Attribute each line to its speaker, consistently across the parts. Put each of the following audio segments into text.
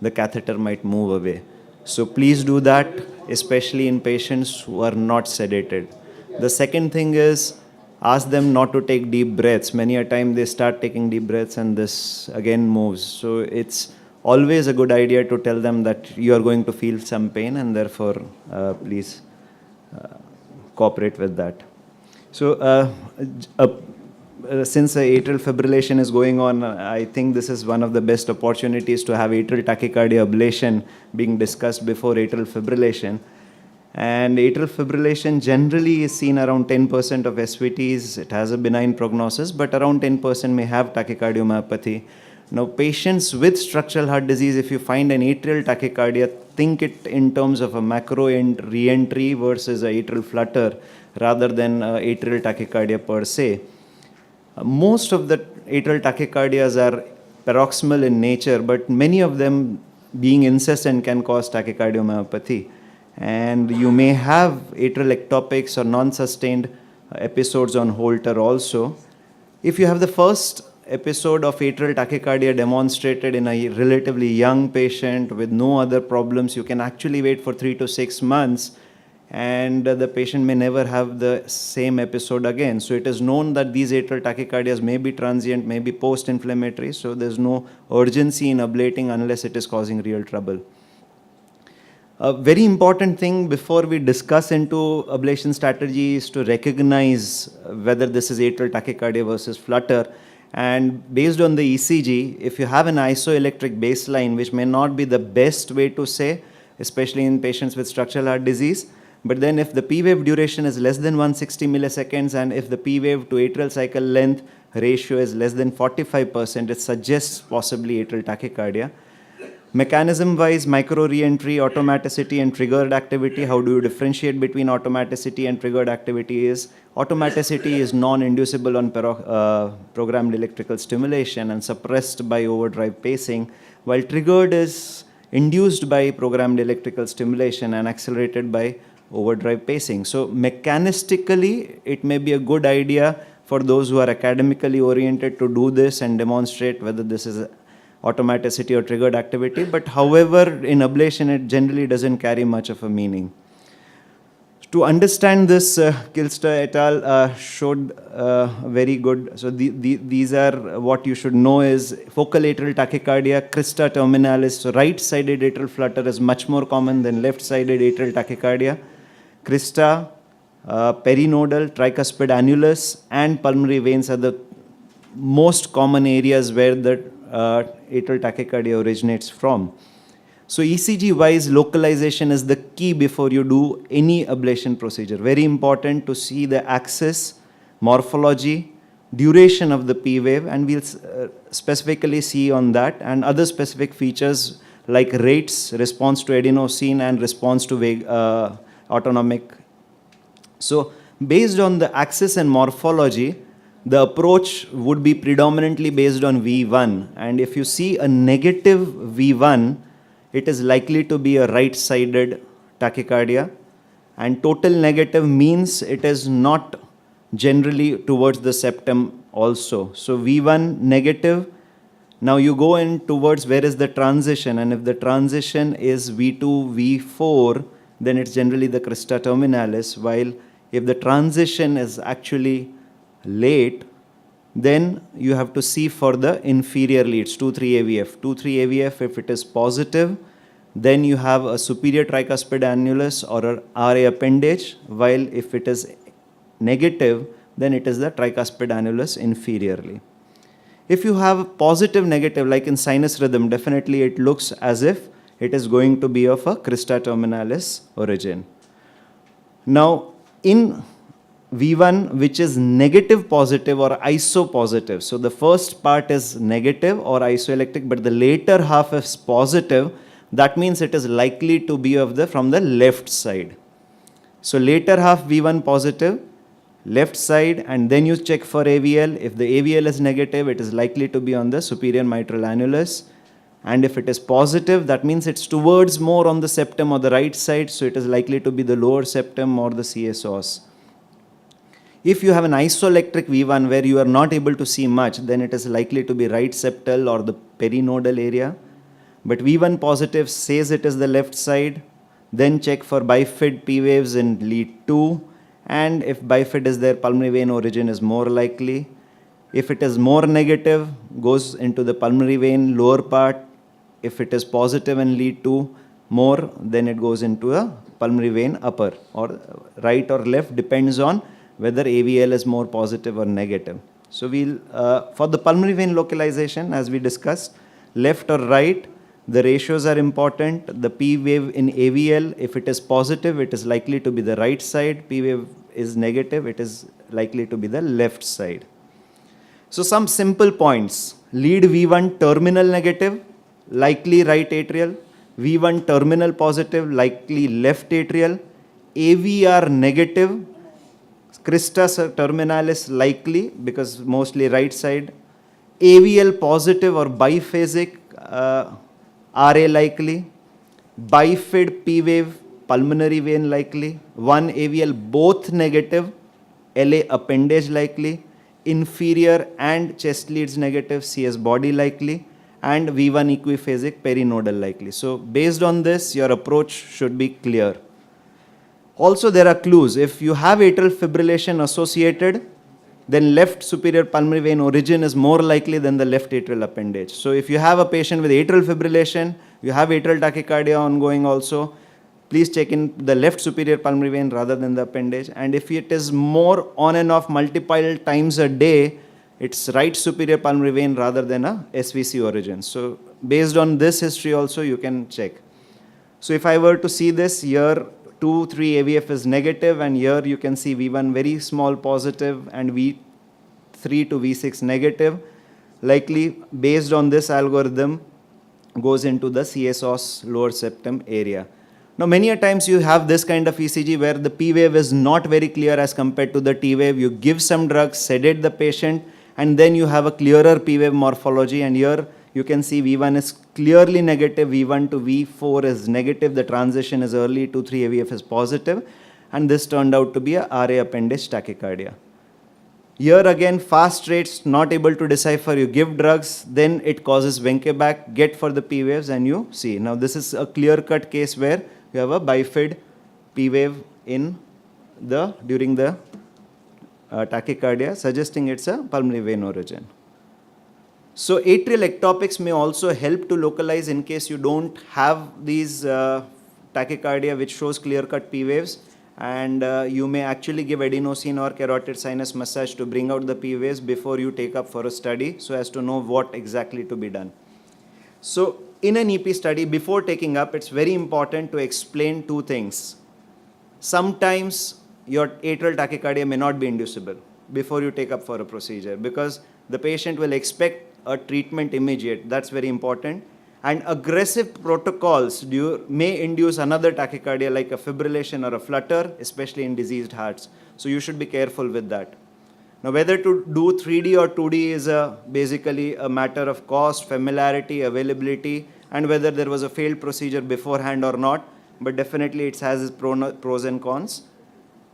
Speaker 1: the catheter might move away. So please do that, especially in patients who are not sedated. The second thing is ask them not to take deep breaths. Many a time they start taking deep breaths and this again moves. So it's always a good idea to tell them that you are going to feel some pain and therefore please cooperate with that. So since atrial fibrillation is going on, I think this is one of the best opportunities to have atrial tachycardia ablation being discussed before atrial fibrillation. And atrial fibrillation generally is seen around 10% of SVTs. It has a benign prognosis, but around 10% may have tachycardiomyopathy. Now, patients with structural heart disease, if you find an atrial tachycardia, think it in terms of a macro re-entry versus a atrial flutter rather than atrial tachycardia per se. Most of the atrial tachycardias are paroxysmal in nature, but many of them being incessant can cause tachycardiomyopathy. And you may have atrial ectopics or non-sustained episodes on Holter also. If you have the first episode of atrial tachycardia demonstrated in a relatively young patient with no other problems, you can actually wait for 3 to 6 months and the patient may never have the same episode again. So it is known that these atrial tachycardias may be transient, may be post-inflammatory, so there's no urgency in ablating unless it is causing real trouble. A very important thing before we discuss into ablation strategy is to recognize whether this is atrial tachycardia versus flutter. And based on the ECG, if you have an isoelectric baseline, which may not be the best way to say, especially in patients with structural heart disease, but then if the P wave duration is less than 160 milliseconds and if the P wave to atrial cycle length ratio is less than 45%, it suggests possibly atrial tachycardia. Mechanism-wise, micro re-entry, automaticity, and triggered activity. How do you differentiate between automaticity and triggered activity is, automaticity is non-inducible on programmed electrical stimulation and suppressed by overdrive pacing, while triggered is induced by programmed electrical stimulation and accelerated by overdrive pacing. So mechanistically, it may be a good idea for those who are academically oriented to do this and demonstrate whether this is automaticity or triggered activity, but however, in ablation, it generally doesn't carry much of a meaning. To understand this, Kilster et al. Showed very good, so these are what you should know is focal atrial tachycardia, crista terminalis, so right-sided atrial flutter is much more common than left-sided atrial tachycardia. Crista, perinodal, tricuspid annulus, and pulmonary veins are the most common areas where the atrial tachycardia originates from. So ECG-wise, localization is the key before you do any ablation procedure. Very important to see the axis, morphology, duration of the P wave, and we'll specifically see on that, and other specific features like rates, response to adenosine, and response to autonomic. So based on the axis and morphology, the approach would be predominantly based on V1. And if you see a negative V1, it is likely to be a right-sided tachycardia. And total negative means it is not generally towards the septum also. So V1 negative. Now you go in towards where is the transition. And if the transition is V2, V4, then it's generally the crista terminalis. While if the transition is actually late, then you have to see for the inferior leads, 2-3 AVF. 2-3 AVF, if it is positive, then you have a superior tricuspid annulus or a RA appendage, while if it is negative, then it is the tricuspid annulus inferiorly. If you have positive negative, like in sinus rhythm, definitely it looks as if it is going to be of a crista terminalis origin. Now, in V1, which is negative positive or isopositive. So the first part is negative or isoelectric, but the later half is positive. That means it is likely to be from the left side. So later half V1 positive, left side, and then you check for AVL. If the AVL is negative, it is likely to be on the superior mitral annulus. And if it is positive, that means it's towards more on the septum or the right side. So it is likely to be the lower septum or the CSOs. If you have an isoelectric V1 where you are not able to see much, then it is likely to be right septal or the perinodal area. but V1 positive says it is the left side. Then check for bifid P waves in lead 2, and if bifid is there, pulmonary vein origin is more likely. If it is more negative, goes into the pulmonary vein lower part. If it is positive in lead 2 more, then it goes into a pulmonary vein upper, or right or left, depends on whether AVL is more positive or negative. So we'll, for the pulmonary vein localization, as we discussed, left or right, the ratios are important. The P wave in AVL, if it is positive, it is likely to be the right side. P wave is negative, it is likely to be the left side. So some simple points. Lead V1 terminal negative, likely right atrial. V1 terminal positive, likely left atrial. AVR negative, crista terminalis likely, because mostly right side. AVL positive or biphasic, RA likely. Bifid P wave, pulmonary vein likely. 1 AVL both negative, LA appendage likely. Inferior and chest leads negative, CS body likely. And V1 equiphasic, perinodal likely. So based on this, your approach should be clear. Also, there are clues. If you have atrial fibrillation associated, then left superior pulmonary vein origin is more likely than the left atrial appendage. So if you have a patient with atrial fibrillation, you have atrial tachycardia ongoing also, please check in the left superior pulmonary vein rather than the appendage. And if it is more on and off multiple times a day, it's right superior pulmonary vein rather than a SVC origin. So based on this history also, you can check. So if I were to see this, here 2, 3 AVF is negative, and here you can see V1 very small positive and V3 to V6 negative. Likely based on this algorithm goes into the CS-OS lower septum area. Now many a times you have this kind of ECG where the P wave is not very clear as compared to the T wave. You give some drugs, sedate the patient, and then you have a clearer P wave morphology, and here you can see V1 is clearly negative, V1 to V4 is negative, the transition is early, 2, 3 AVF is positive, and this turned out to be a RA appendage tachycardia. Here again, fast rates, not able to decipher, you give drugs, then it causes Wenckebach, get for the P waves, and you see. Now this is a clear-cut case where you have a bifid P wave in the, during the tachycardia, suggesting it's a pulmonary vein origin. So atrial ectopics may also help to localize in case you don't have these tachycardia which shows clear-cut P waves, and you may actually give adenosine or carotid sinus massage to bring out the P waves before you take up for a study, so as to know what exactly to be done. So in an EP study, before taking up, it's very important to explain two things. Sometimes your atrial tachycardia may not be inducible before you take up for a procedure, because the patient will expect a treatment immediate. That's very important. And aggressive protocols may induce another tachycardia like a fibrillation or a flutter, especially in diseased hearts. So you should be careful with that. Now whether to do 3D or 2D is basically a matter of cost, familiarity, availability, and whether there was a failed procedure beforehand or not, but definitely it has its pros and cons.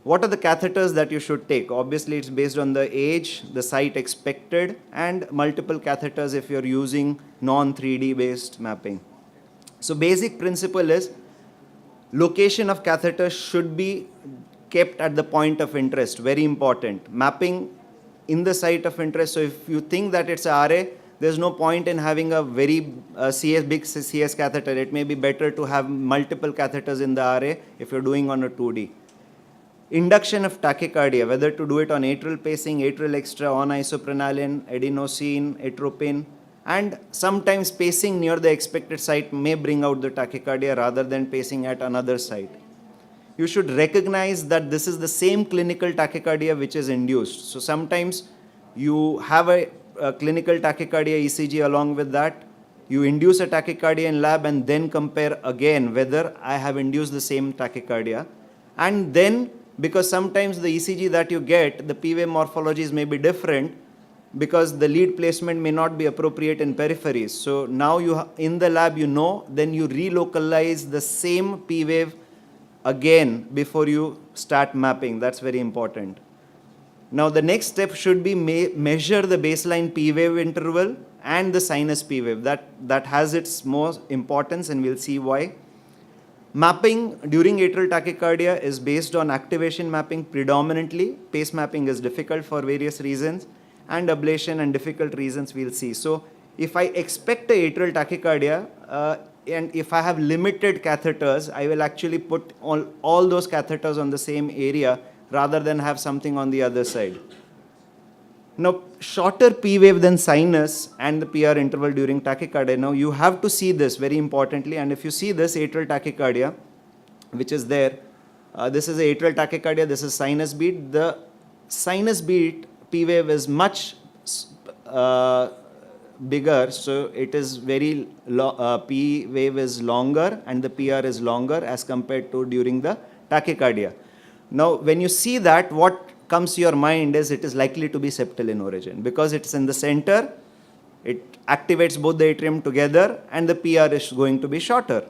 Speaker 1: What are the catheters that you should take? Obviously, it's based on the age, the site expected, and multiple catheters if you're using non-3D based mapping. So basic principle is location of catheters should be kept at the point of interest, very important. Mapping in the site of interest, so if you think that it's a RA, there's no point in having a very big CS catheter. It may be better to have multiple catheters in the RA if you're doing on a 2D. Induction of tachycardia, whether to do it on atrial pacing, atrial extra, on isoprenaline, adenosine, atropine, and sometimes pacing near the expected site may bring out the tachycardia rather than pacing at another site. You should recognize that this is the same clinical tachycardia which is induced. So sometimes you have a clinical tachycardia ECG along with that. You induce a tachycardia in lab and then compare again whether I have induced the same tachycardia. And then, because sometimes the ECG that you get, the P wave morphologies may be different because the lead placement may not be appropriate in peripheries. So now you in the lab then you relocalize the same P wave again before you start mapping. That's very important. Now the next step should be measure the baseline P wave interval and the sinus P wave. That has its most importance, and we'll see why. Mapping during atrial tachycardia is based on activation mapping predominantly. Pace mapping is difficult for various reasons, and ablation and difficult reasons we'll see. So if I expect a atrial tachycardia, and if I have limited catheters, I will actually put all those catheters on the same area rather than have something on the other side. Now, shorter P wave than sinus and the PR interval during tachycardia. Now, you have to see this very importantly, and if you see this atrial tachycardia, which is there, this is atrial tachycardia, this is sinus beat. The sinus beat P wave is much bigger, so it is very P wave is longer and the PR is longer as compared to during the tachycardia. Now, when you see that, what comes to your mind is it is likely to be septal in origin because it's in the center, it activates both the atrium together, and the PR is going to be shorter.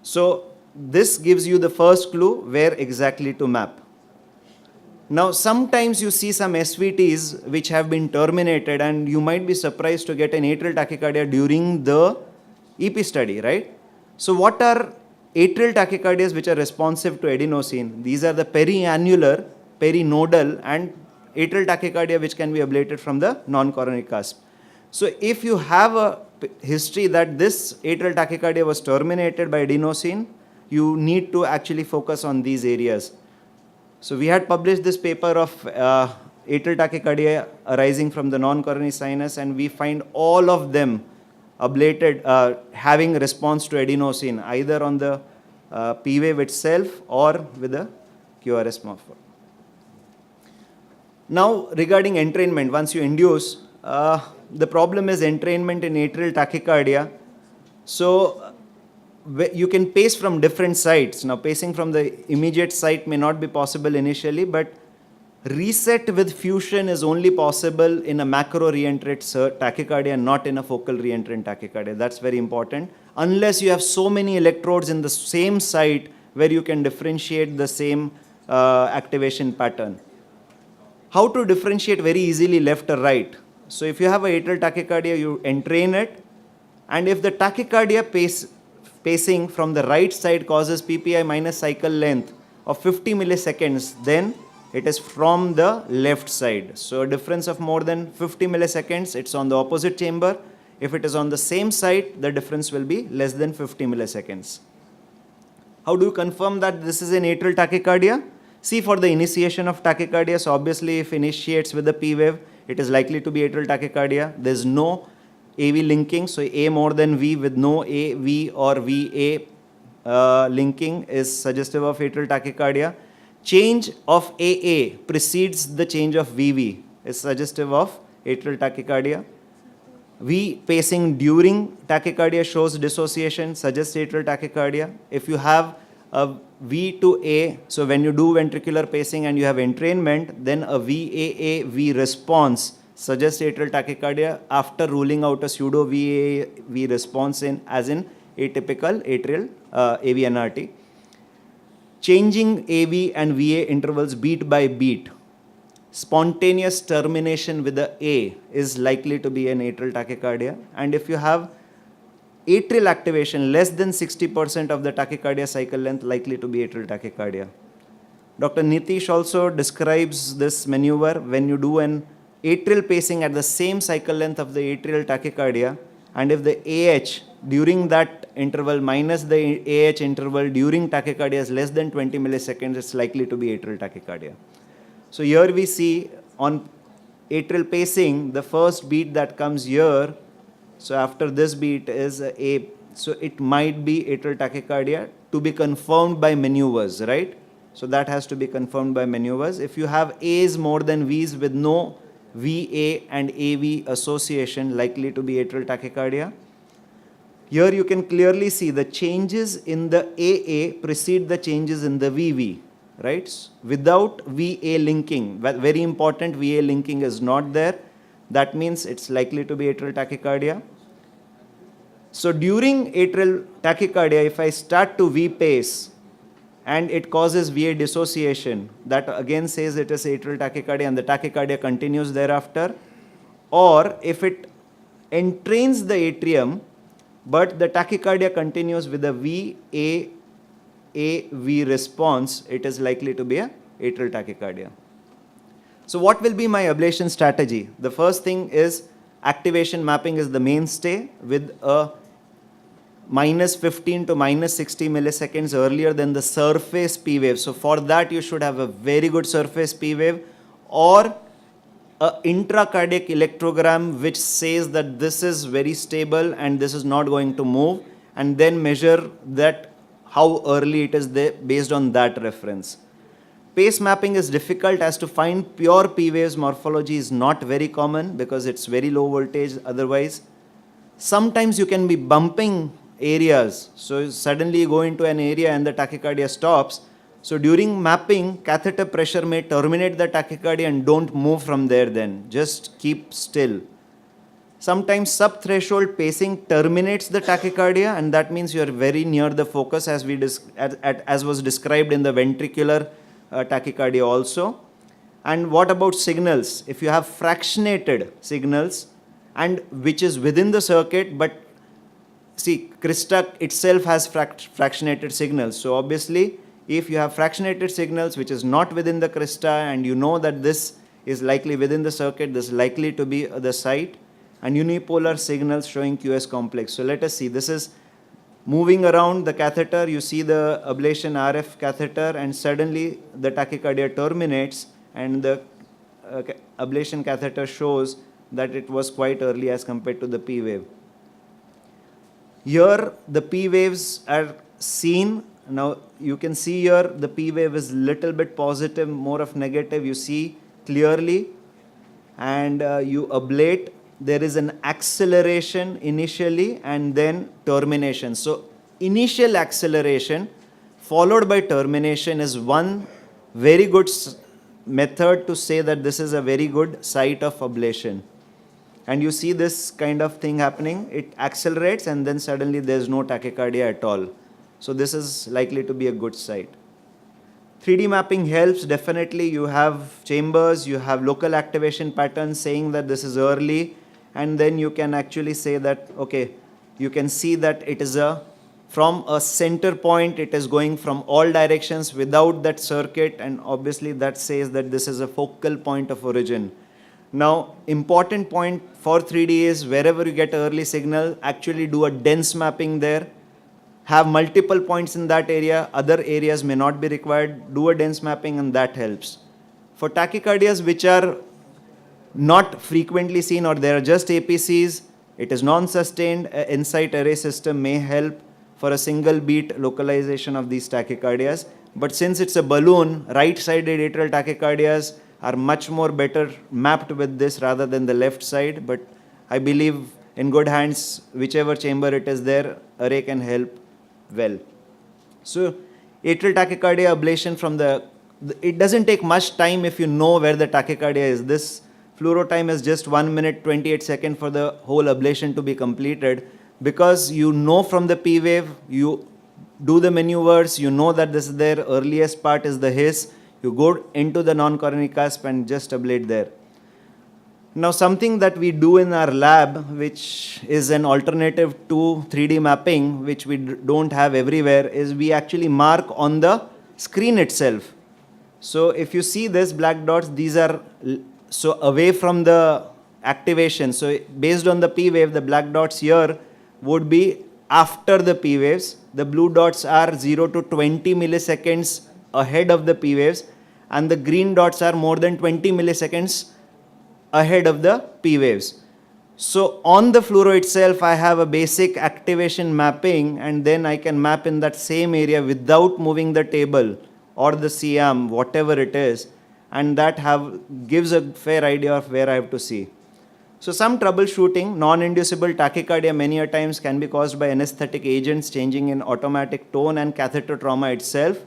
Speaker 1: So this gives you the first clue where exactly to map. Now, sometimes you see some SVTs which have been terminated, and you might be surprised to get an atrial tachycardia during the EP study, right? So what are atrial tachycardias which are responsive to adenosine? These are the periannular, perinodal, and atrial tachycardia which can be ablated from the non-coronary cusp. So if you have a history that this atrial tachycardia was terminated by adenosine, you need to actually focus on these areas. So we had published this paper of atrial tachycardia arising from the non-coronary sinus, and we find all of them ablated, having response to adenosine, either on the P wave itself or with a QRS morpher. Now, regarding entrainment, once you induce, the problem is entrainment in atrial tachycardia. So you can pace from different sites. Now, pacing from the immediate site may not be possible initially, but reset with fusion is only possible in a macro reentrant tachycardia, not in a focal reentrant tachycardia. That's very important. Unless you have so many electrodes in the same site where you can differentiate the same activation pattern. How to differentiate very easily left or right? So if you have a atrial tachycardia, you entrain it, and if the tachycardia pacing from the right side causes PPI minus cycle length of 50 milliseconds, then it is from the left side. So a difference of more than 50 milliseconds, it's on the opposite chamber. If it is on the same side, the difference will be less than 50 milliseconds. How do you confirm that this is an atrial tachycardia? See, for the initiation of tachycardia, so obviously if initiates with the P wave, it is likely to be atrial tachycardia. There is no AV linking, so A more than V with no AV or VA linking is suggestive of atrial tachycardia. Change of AA precedes the change of VV is suggestive of atrial tachycardia. V pacing during tachycardia shows dissociation, suggests atrial tachycardia. If you have a V to A, so when you do ventricular pacing and you have entrainment, then a VAA-V response suggests atrial tachycardia after ruling out a pseudo VAA-V response as in atypical atrial AV-NRT. Changing AV and VA intervals beat by beat. Spontaneous termination with the A is likely to be an atrial tachycardia. And if you have atrial activation less than 60% of the tachycardia cycle length, likely to be atrial tachycardia. Dr. Nitish also describes this maneuver when you do an atrial pacing at the same cycle length of the atrial tachycardia, and if the AH during that interval minus the AH interval during tachycardia is less than 20 milliseconds, it's likely to be atrial tachycardia. So here we see on atrial pacing, the first beat that comes here, so after this beat is A, so it might be atrial tachycardia to be confirmed by maneuvers, right? So that has to be confirmed by maneuvers. If you have A's more than V's with no VA and AV association, likely to be atrial tachycardia. Here you can clearly see the changes in the AA precede the changes in the VV, right? Without VA linking, very important, VA linking is not there. That means it's likely to be atrial tachycardia. So during atrial tachycardia, if I start to V pace and it causes VA dissociation, that again says it is atrial tachycardia and the tachycardia continues thereafter. Or if it entrains the atrium, but the tachycardia continues with a VAAV response, it is likely to be a atrial tachycardia. So what will be my ablation strategy? The first thing is activation mapping is the mainstay with a minus 15 to minus 60 milliseconds earlier than the surface P wave. So for that you should have a very good surface P wave or a intracardiac electrogram which says that this is very stable and this is not going to move, and then measure that how early it is there based on that reference. Pace mapping is difficult as to find pure P waves morphology is not very common because it's very low voltage otherwise. Sometimes you can be bumping areas, so suddenly you go into an area and the tachycardia stops. So during mapping, catheter pressure may terminate the tachycardia and don't move from there then, just keep still. Sometimes subthreshold pacing terminates the tachycardia, and that means you are very near the focus as was described in the ventricular tachycardia also. And what about signals? If you have fractionated signals and which is within the circuit, but see, Crista itself has fractionated signals. So obviously, if you have fractionated signals which is not within the Crista and you know that this is likely within the circuit, this is likely to be the site, and unipolar signals showing QS complex. So let us see, this is moving around the catheter, you see the ablation RF catheter and suddenly the tachycardia terminates and the ablation catheter shows that it was quite early as compared to the P wave. Here the P waves are seen. Now you can see here the P wave is little bit positive, more of negative, you see clearly, and you ablate. There is an acceleration initially and then termination. So initial acceleration followed by termination is one very good method to say that this is a very good site of ablation. And you see this kind of thing happening, it accelerates and then suddenly there's no tachycardia at all. So this is likely to be a good site. 3D mapping helps, definitely. You have chambers, you have local activation patterns saying that this is early, and then you can actually say that, okay, you can see that it is from a center point, it is going from all directions without that circuit, and obviously that says that this is a focal point of origin. Now, important point for 3D is wherever you get early signal, actually do a dense mapping there. Have multiple points in that area, other areas may not be required, do a dense mapping and that helps. For tachycardias which are not frequently seen or they are just APCs, it is non-sustained, Insight array system may help for a single beat localization of these tachycardias. But since it's a balloon, right-sided atrial tachycardias are much more better mapped with this rather than the left side. But I believe in good hands, whichever chamber it is there, array can help well. So atrial tachycardia ablation from it doesn't take much time if you know where the tachycardia is. This fluoro time is just 1 minute 28 seconds for the whole ablation to be completed, because you know from the P wave, you do the maneuvers, you know that this is their earliest part is the hiss, you go into the non-coronary cusp and just ablate there. Now something that we do in our lab, which is an alternative to 3D mapping, which we don't have everywhere, is we actually mark on the screen itself. So if you see this black dots, these are so away from the activation. So based on the P wave, the black dots here would be after the P waves. The blue dots are 0 to 20 milliseconds ahead of the P waves, and the green dots are more than 20 milliseconds ahead of the P waves. So on the fluoro itself, I have a basic activation mapping, and then I can map in that same area without moving the table or the CM, whatever it is, and that gives a fair idea of where I have to see. So some troubleshooting, non-inducible tachycardia many a times can be caused by anesthetic agents changing in automatic tone and catheter trauma itself.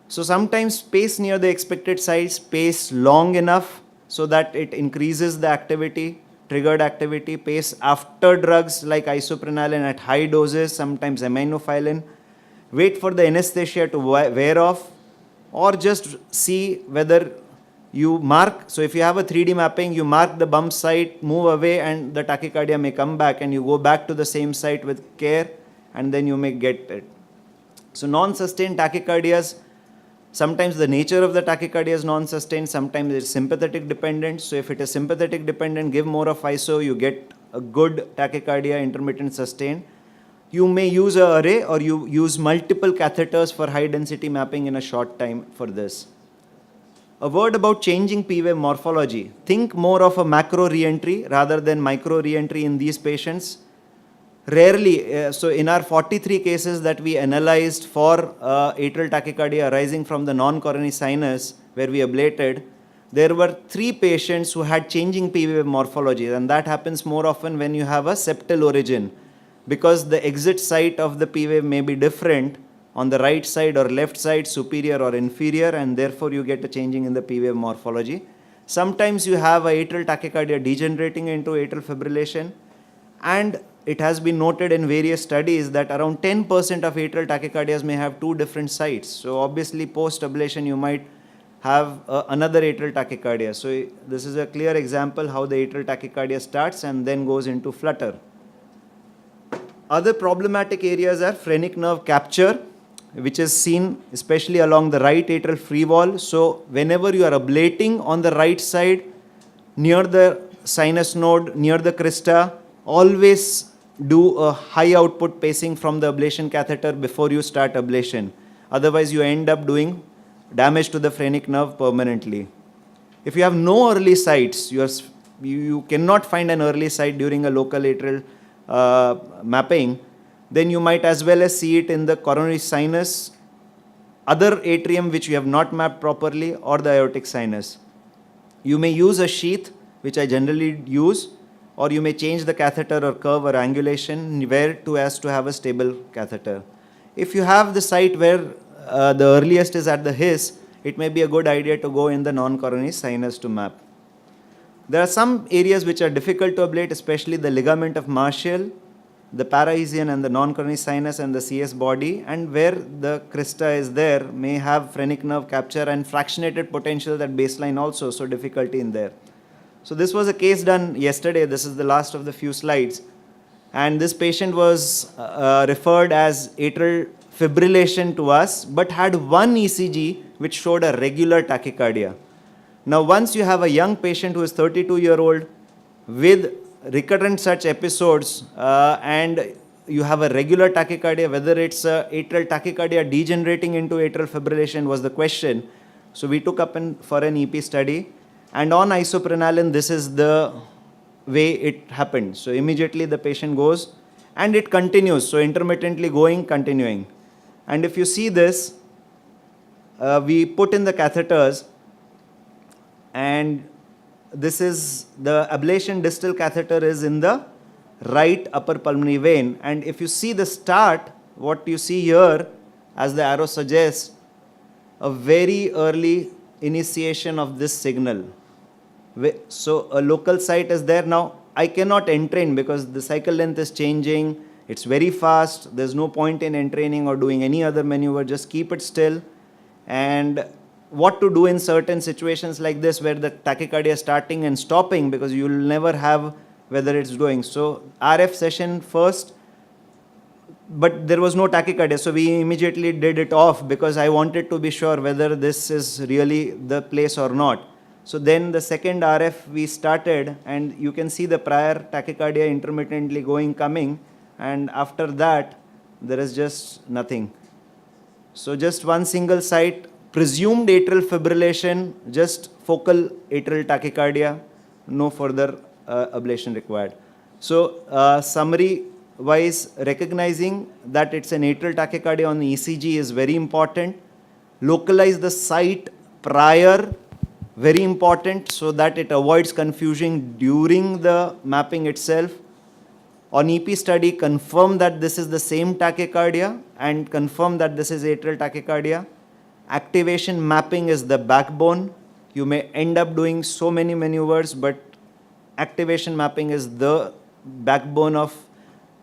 Speaker 1: So sometimes pace near the expected size, pace long enough so that it increases the activity, triggered activity, pace after drugs like isoprenaline at high doses, sometimes aminophylline. Wait for the anesthesia to wear off, or just see whether you mark, so if you have a 3D mapping, you mark the bump site, move away, and the tachycardia may come back, and you go back to the same site with care, and then you may get it. So non-sustained tachycardias, sometimes the nature of the tachycardia is non-sustained, sometimes it's sympathetic dependent. So if it is sympathetic dependent, give more of ISO, you get a good tachycardia, intermittent sustained. You may use an array, or you use multiple catheters for high density mapping in a short time for this. A word about changing P-wave morphology. Think more of a macro reentry rather than micro reentry in these patients. Rarely, so in our 43 cases that we analyzed for atrial tachycardia arising from the non-coronary sinus where we ablated, there were 3 patients who had changing P-wave morphology, and that happens more often when you have a septal origin, because the exit site of the P-wave may be different on the right side or left side, superior or inferior, and therefore you get a changing in the P-wave morphology. Sometimes you have a atrial tachycardia degenerating into atrial fibrillation, and it has been noted in various studies that around 10% of atrial tachycardias may have 2 different sites. So obviously post-ablation you might have another atrial tachycardia. So this is a clear example how the atrial tachycardia starts and then goes into flutter. Other problematic areas are phrenic nerve capture, which is seen especially along the right atrial free wall. So whenever you are ablating on the right side, near the sinus node, near the crista, always do a high output pacing from the ablation catheter before you start ablation. Otherwise you end up doing damage to the phrenic nerve permanently. If you have no early sites, you cannot find an early site during a local atrial mapping, then you might as well as see it in the coronary sinus, other atrium which you have not mapped properly, or the aortic sinus. You may use a sheath, which I generally use, or you may change the catheter or curve or angulation where to as to have a stable catheter. If you have the site where the earliest is at the His, it may be a good idea to go in the non-coronary sinus to map. There are some areas which are difficult to ablate, especially the ligament of Marshall, the parahesian and the non-coronary sinus and the CS body, and where the crista is there may have phrenic nerve capture and fractionated potential at baseline also, so difficulty in there. So this was a case done yesterday. This is the last of the few slides. And this patient was referred as atrial fibrillation to us, but had one ECG which showed a regular tachycardia. Now, once you have a young patient who is 32-year-old with recurrent such episodes and you have a regular tachycardia, whether it's atrial tachycardia degenerating into atrial fibrillation was the question. So we took up for an EP study, and on isoprenaline, this is the way it happened. So immediately the patient goes and it continues. So intermittently going, continuing. And if you see this, we put in the catheters, and this is the ablation distal catheter is in the right upper pulmonary vein. And if you see the start, what you see here, as the arrow suggests, a very early initiation of this signal. So a local site is there. Now I cannot entrain because the cycle length is changing. It's very fast. There's no point in entraining or doing any other maneuver. Just keep it still. And what to do in certain situations like this where the tachycardia is starting and stopping, because you'll never have whether it's going. So RF session first, but there was no tachycardia. So we immediately did it off because I wanted to be sure whether this is really the place or not. So then the second RF we started, and you can see the prior tachycardia intermittently going, coming, and after that there is just nothing. So just one single site, presumed atrial fibrillation, just focal atrial tachycardia, no further ablation required. So summary wise, recognizing that it's an atrial tachycardia on the ECG is very important. Localize the site prior, very important, so that it avoids confusion during the mapping itself. On EP study, confirm that this is the same tachycardia and confirm that this is atrial tachycardia. Activation mapping is the backbone. You may end up doing so many maneuvers, but activation mapping is the backbone of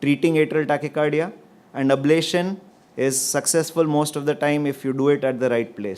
Speaker 1: treating atrial tachycardia, and ablation is successful most of the time if you do it at the right place.